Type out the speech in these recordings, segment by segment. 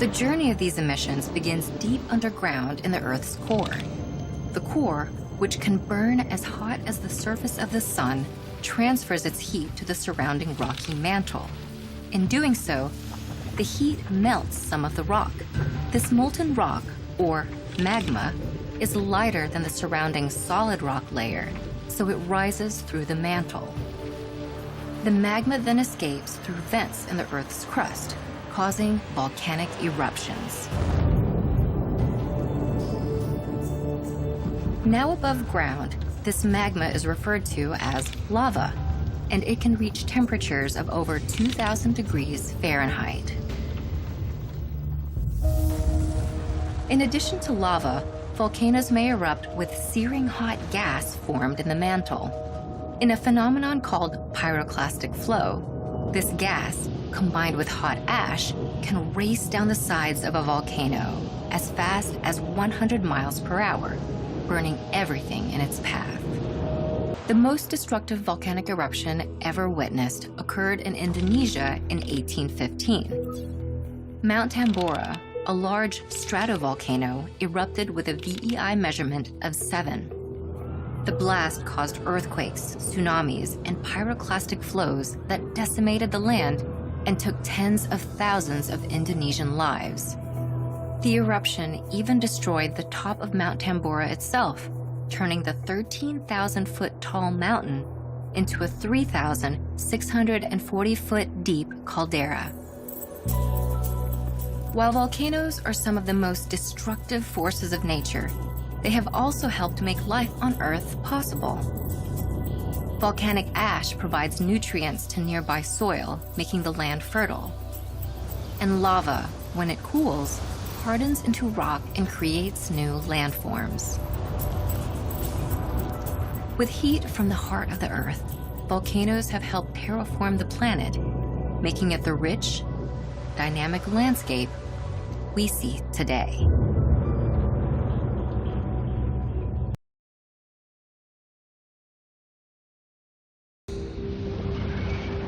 The journey of these emissions begins deep underground in the Earth's core. The core, which can burn as hot as the surface of the sun, transfers its heat to the surrounding rocky mantle. In doing so, the heat melts some of the rock. This molten rock, or magma, is lighter than the surrounding solid rock layer, so it rises through the mantle. The magma then escapes through vents in the Earth's crust, causing volcanic eruptions. Now above ground, this magma is referred to as lava, and it can reach temperatures of over 2,000 degrees Fahrenheit. In addition to lava, volcanoes may erupt with searing hot gas formed in the mantle. In a phenomenon called pyroclastic flow, this gas, combined with hot ash, can race down the sides of a volcano as fast as 100 miles per hour, burning everything in its path. The most destructive volcanic eruption ever witnessed occurred in Indonesia in 1815. Mount Tambora, a large stratovolcano, erupted with a VEI measurement of 7. The blast caused earthquakes, tsunamis, and pyroclastic flows that decimated the land and took tens of thousands of Indonesian lives. The eruption even destroyed the top of Mount Tambora itself, turning the 13,000-foot tall mountain into a 3,640-foot deep caldera. While volcanoes are some of the most destructive forces of nature, they have also helped make life on Earth possible. Volcanic ash provides nutrients to nearby soil, making the land fertile. And lava, when it cools, hardens into rock and creates new landforms. With heat from the heart of the Earth, volcanoes have helped terraform the planet, making it the rich, dynamic landscape we see today.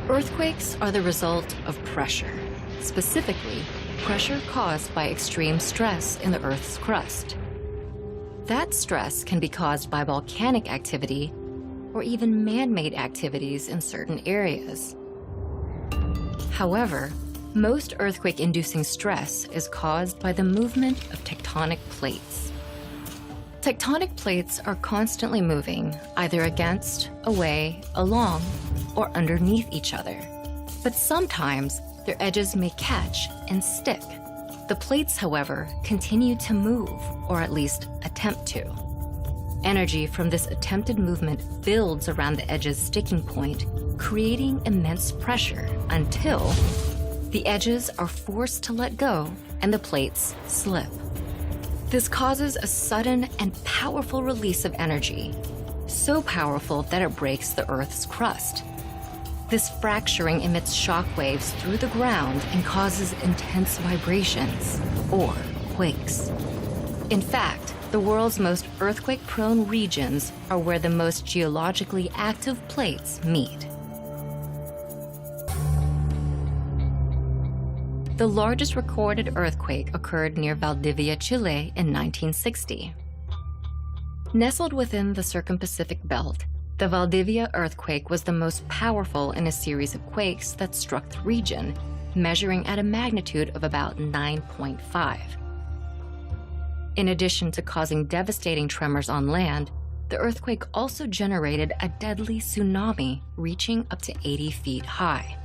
Earthquakes are the result of pressure, specifically pressure caused by extreme stress in the Earth's crust. That stress can be caused by volcanic activity or even man-made activities in certain areas. However, most earthquake-inducing stress is caused by the movement of tectonic plates. Tectonic plates are constantly moving, either against, away, along, or underneath each other. But sometimes their edges may catch and stick. The plates, however, continue to move, or at least attempt to. Energy from this attempted movement builds around the edge's sticking point, creating immense pressure until the edges are forced to let go and the plates slip. This causes a sudden and powerful release of energy, so powerful that it breaks the Earth's crust. This fracturing emits shock waves through the ground and causes intense vibrations, or quakes. In fact, the world's most earthquake-prone regions are where the most geologically active plates meet. The largest recorded earthquake occurred near Valdivia, Chile in 1960. Nestled within the Circum-Pacific Belt, the Valdivia earthquake was the most powerful in a series of quakes that struck the region, measuring at a magnitude of about 9.5. In addition to causing devastating tremors on land, the earthquake also generated a deadly tsunami reaching up to 80 feet high.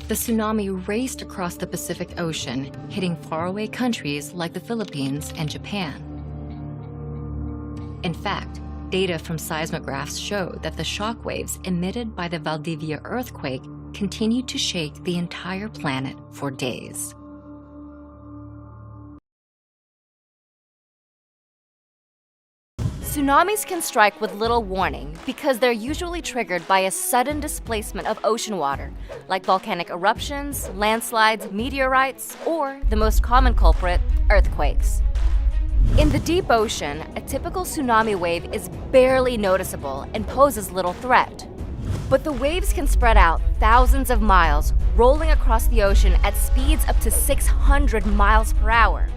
The tsunami raced across the Pacific Ocean, hitting faraway countries like the Philippines and Japan. In fact, data from seismographs showed that the shock waves emitted by the Valdivia earthquake continued to shake the entire planet for days. Tsunamis can strike with little warning because they're usually triggered by a sudden displacement of ocean water, like volcanic eruptions, landslides, meteorites, or, the most common culprit, earthquakes. In the deep ocean, a typical tsunami wave is barely noticeable and poses little threat. But the waves can spread out thousands of miles, rolling across the ocean at speeds up to 600 miles per hour.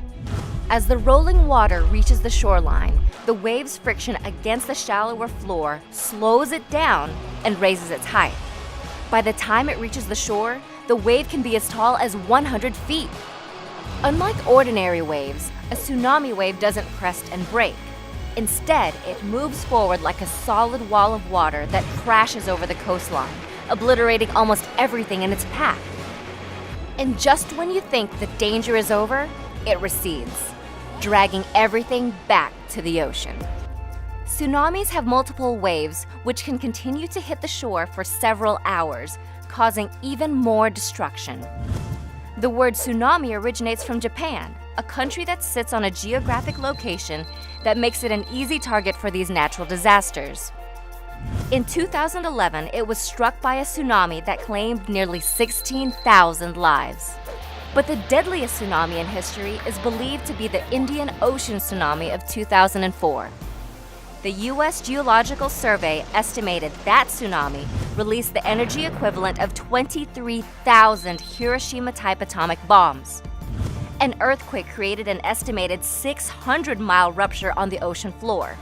As the rolling water reaches the shoreline, the wave's friction against the shallower floor slows it down and raises its height. By the time it reaches the shore, the wave can be as tall as 100 feet. Unlike ordinary waves, a tsunami wave doesn't crest and break. Instead, it moves forward like a solid wall of water that crashes over the coastline, obliterating almost everything in its path. And just when you think the danger is over, it recedes, dragging everything back to the ocean. Tsunamis have multiple waves, which can continue to hit the shore for several hours, causing even more destruction. The word tsunami originates from Japan, a country that sits on a geographic location that makes it an easy target for these natural disasters. In 2011, it was struck by a tsunami that claimed nearly 16,000 lives. But the deadliest tsunami in history is believed to be the Indian Ocean tsunami of 2004. The U.S. Geological Survey estimated that tsunami released the energy equivalent of 23,000 Hiroshima-type atomic bombs. An earthquake created an estimated 600-mile rupture on the ocean floor.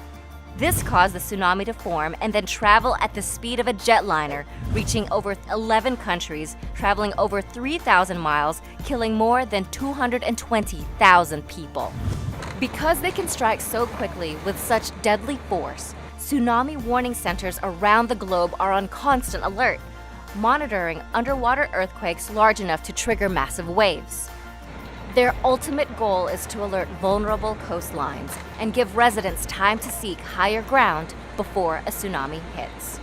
This caused the tsunami to form and then travel at the speed of a jetliner, reaching over 11 countries, traveling over 3,000 miles, killing more than 220,000 people. Because they can strike so quickly with such deadly force, tsunami warning centers around the globe are on constant alert, monitoring underwater earthquakes large enough to trigger massive waves. Their ultimate goal is to alert vulnerable coastlines and give residents time to seek higher ground before a tsunami hits.